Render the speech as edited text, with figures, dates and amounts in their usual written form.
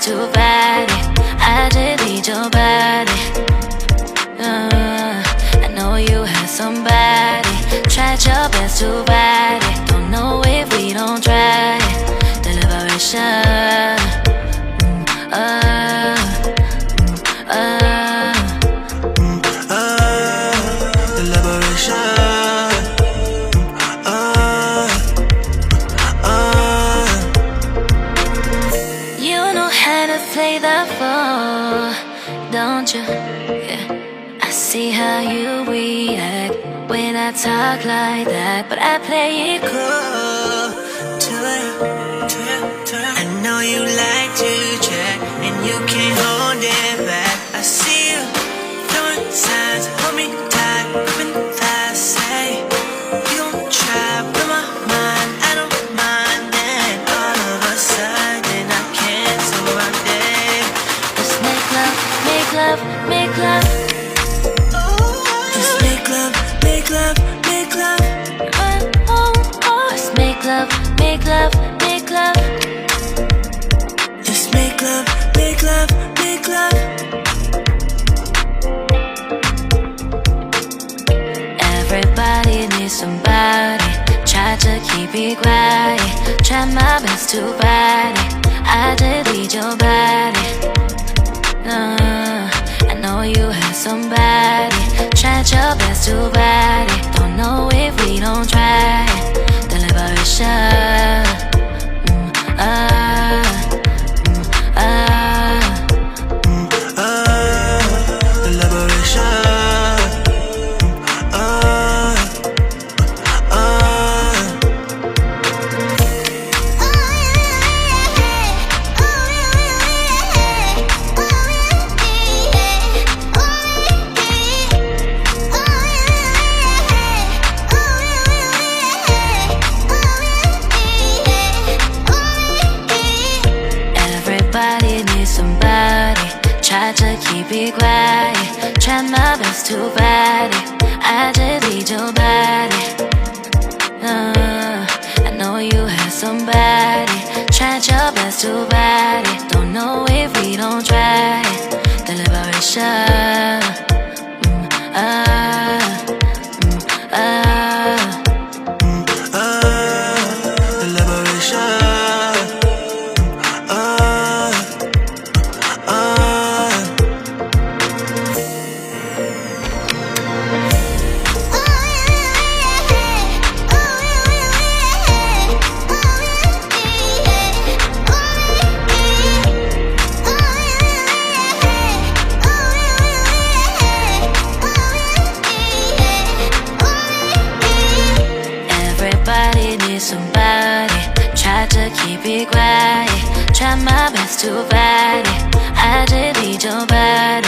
to fight it. I just need your body. I know you had somebody. Tried your best to fight it. Don't know if we don't try it. The liberation. The liberation. You know how to play the fool, don't you? Yeah. I see how you react when I talk like that, but I play it cool To you. I know you like to check, and you can't hold it back. I see you throwing signs, hold me tight, moving fast. Say you gon' try with my mind, I don't mind. Then all of a sudden I can't, so I'm dead. Let's make love, make love, make love. Just make love, make love, make love. Let's make love, make love, make love. Just make love, make love, make love. Everybody needs somebody. Try to keep it quiet. Try my best to fight it. I just need your body. I know you have somebody. Tried your best to fight it. Don't know if we don't try it. The liberation. The liberation. Everybody needs somebody. Try to keep it quiet. Try my best to fight it. I just need your body. I know you have somebody. Tried your best to fight it. Don't know if we don't try it. The liberation. The liberation. Everybody needs somebody. Try to keep it quiet. Try my best to fight it. I just need your body.